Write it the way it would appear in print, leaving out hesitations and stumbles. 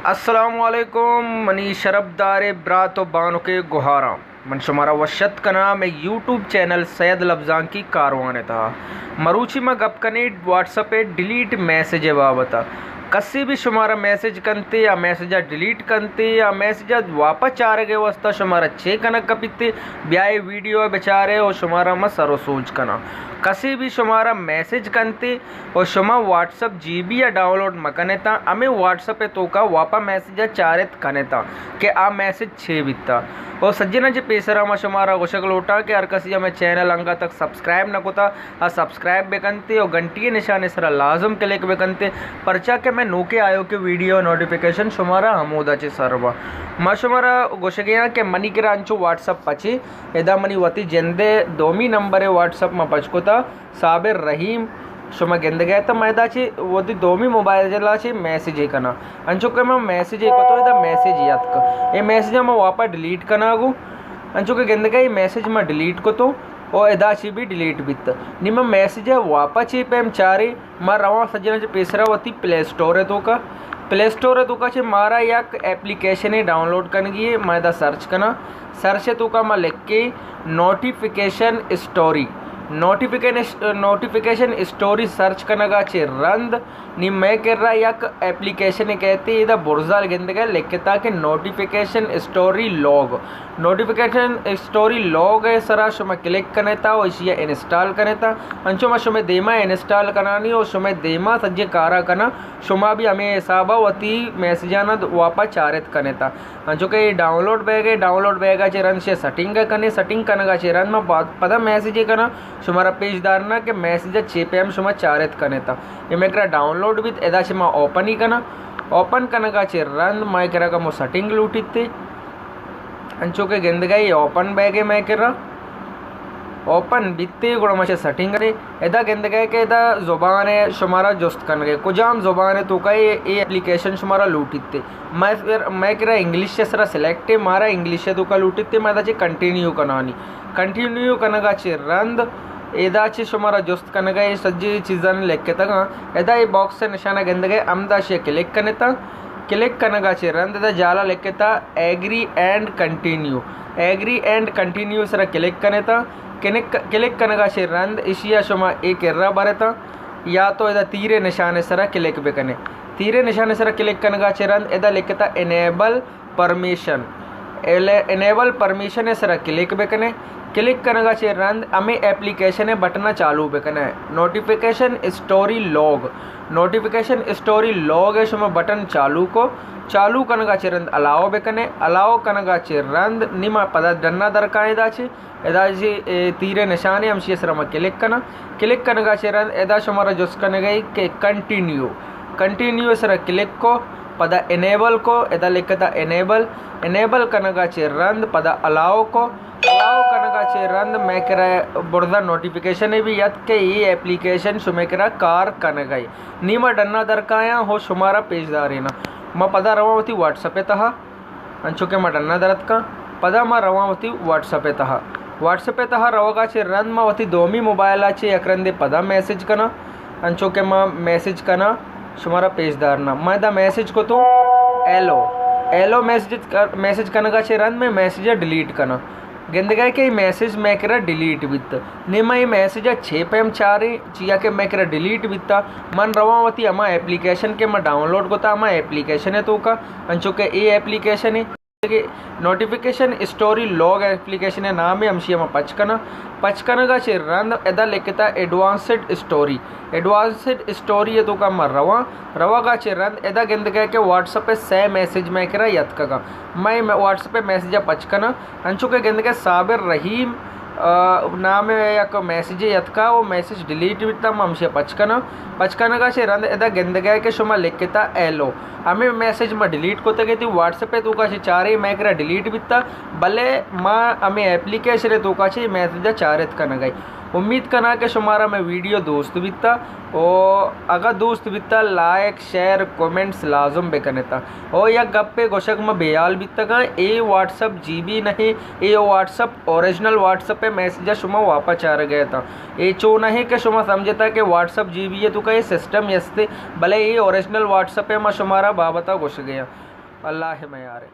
अस्सलामुअलैकुम मनी शरबदार ब्रातो बानो के गुहारा मन शुमारा वशत का नाम एक यूट्यूब चैनल सैयद लफ्जान की कारवान था मरूची में गप कने व्हाट्सएप पे डिलीट मैसेज बाबता कसी भी शुमारा मैसेज कंते या मैसेज डिलीट कंते या मैसेज वापस चार गए वस्ता शुमारा चे कनक कपिते ब्याए वीडियो बेचारे और शुमारा में सरो सोच कना कसी भी शुमारा मैसेज कंते और शुमा व्हाट्सअप जीबी या डाउनलोड मकने था हमें व्हाट्सअप पे तो का वापा मैसेज चारेत कने था कि आ मैसेज छे बिता और सज्जना जे पेसरा में शुमारा गोशक लोटा के हर कसी हमें चैनल अंगा तक सब्सक्राइब न कोता आ सब्सक्राइब बेकनते और घंटी निशाने सरा लाजम के लेके बेकनते परचा के मैं नोके आयो के वीडियो नोटिफिकेशन शुमारा हमोदा चे सरवा मा शुमारा गोशगिया के मनी के रांचो व्हाट्सअप पची एदा मनी वती जेंदे दोमी नंबर है व्हाट्सअप में पचकोता साबिर रहीम शुमा गेंद गया तो मैदाची वो दोमी मोबाइल जलाची मैसेज ही कना अंचो के मैं मैसेज को तो इधर मैसेज याद का ये मैसेज मैं वापस डिलीट करना गो अंचो के गेंद गया मैसेज में डिलीट को तो और एदाची भी डिलीट बित निम मैसेज है वापस ही पे हम चारे मार रवा सज्जना जो पेसरा वती प्ले स्टोर है तो का प्ले स्टोर है तो का मारा या एप्लीकेशन है डाउनलोड करनी है मैदा सर्च करना सर्च है तो का मैं लिख के नोटिफिकेशन स्टोरी सर्च करना चे रंद नी मैं कर रहा एक एप्लीकेशन कहते इधर बुर्जाल गेंद गए लिखता कि नोटिफिकेशन स्टोरी लॉग है सरा शुमा क्लिक करने था और इसी इंस्टॉल करने था अंशो में शुमे देमा इंस्टॉल करानी और शुमे देमा सज्जे कारा करना शुमा भी हमें हिसाबा वती मैसेजाना वापस चारित करने था अंशो के डाउनलोड बैग चे रन से सेटिंग करने चे रन में पता मैसेज करना शुमारा पेजदार ना के मैसेज चेपे हम शुमा चारित करने था ये मैं करा डाउनलोड भी एदा शुमा ओपन ही करना ओपन करने का चे रन मैं करा का मो सेटिंग लूटी थे अंचो के गेंद गई ओपन बैग है मैं करा ओपन बित्ते गुड़ा मचे सेटिंग करे एदा गेंद गए के एदा जुबान है शुमारा जोस्त करने गए कुजाम जुबान है तो का ये एप्लीकेशन शुमारा लूटी थे मैं करा इंग्लिश से सरा सिलेक्ट है मारा इंग्लिश से तो का लूटी थे मैं चे कंटिन्यू कंटिन्यू करने का चे रंद एदा चे शुमारा जोस्त करने गए सज्जी चीज़ा ने लिख के तक एदा ये बॉक्स से निशाना गेंद गए अमदा से क्लिक करने था क्लिक करने का चे रंद एदा जाला लिख के था एग्री एंड कंटिन्यू सरा क्लिक करने था क्लिक करने का चे रंद इशिया शुमा एक एर्रा बारे था या तो एदा तीरे निशाने सरा क्लिक बेकने तीरे निशाने सरा क्लिक करने का चे रंद एदा लिख के था इनेबल परमिशन है सरा क्लिक बेकने क्लिक करने का चे रंद हमें एप्लीकेशन है बटना चालू बेकना है नोटिफिकेशन स्टोरी लॉग है शुमा बटन चालू करने का चे रंद अलाओ बेकने अलाओ करने का चे रंद निमा पदा डन्ना दरका एदा तीरे निशाने हम शी सरा क्लिक करने का चे रंद एदा शुमारा जोस करने गई के कंटिन्यू सरा क्लिक को पदा इनेबल को एदा लिखता इनेबल करने का चे रंद पदा अलाओ करने का चे रंद मैं करा बुर्दा नोटिफिकेशन भी याद के ये एप्लीकेशन शुमे करा कार करने गई नीमा डन्ना दरकाया हो शुमारा पेजदार है ना मैं पदा रवावती व्हाट्सएप तहा अंचो के मैं डन्ना दरत का पदा मैं रवावती व्हाट्सएप तहा रवगा चे रंद मैं वती दोमी मोबाइल चे अक्रंदे पदा मैसेज करना अंचो के मैं मैसेज करना शुमारा पेजदार ना मैं दा मैसेज को तो एलो मैसेज करने का चे रंद में मैसेज डिलीट करना गेंद गए कि मैसेज मैं करा डिलीट बिता निमा ये मैसेज छे पे हम चारे चिया के मैं करा डिलीट बिता मन रवावती अमा एप्लीकेशन के मैं डाउनलोड को था अमा एप्लीकेशन है तो का अंचो के ये एप्लीकेशन है नोटिफिकेशन स्टोरी लॉग एप्लीकेशन है नाम है हमशी हम पचकना का चे रंद एदा लिखता एडवांस्ड स्टोरी है तो का मैं रवा का चे रंद एदा गेंद गए के व्हाट्सएप पे से मैसेज मैं करा यत का मैं व्हाट्सएप पे मैसेज पचकना अंचो के गेंद के साबिर रहीम नाम है या मैसेज यत का वो मैसेज डिलीट बिता हमसे पचकना का चे रंद एदा गेंद गए के शुमा लिखता एलो हमें मैसेज में डिलीट कोते गई थी व्हाट्सएप पे तो का चारे मैं करा डिलीट बिता भले माँ हमें एप्लीकेशन है तो का मैसेज चारित करना गई उम्मीद करना कि शुमारा में वीडियो दोस्त बिता और अगर दोस्त बिता लाइक शेयर कमेंट्स लाजम बेकने था और या गप्पे गोशक में बेयाल बिता का ये व्हाट्सअप जीबी नहीं ये व्हाट्सअप ओरिजिनल व्हाट्सअप पे मैसेज शुमा वापस आ गया था ये चो नहीं कि शुमा समझता कि व्हाट्सअप जीबी है तो का ये सिस्टम यस्ते भले ये ओरिजिनल व्हाट्सअप पे मैं शुमारा बाबता घुस गया अल्लाह में यार।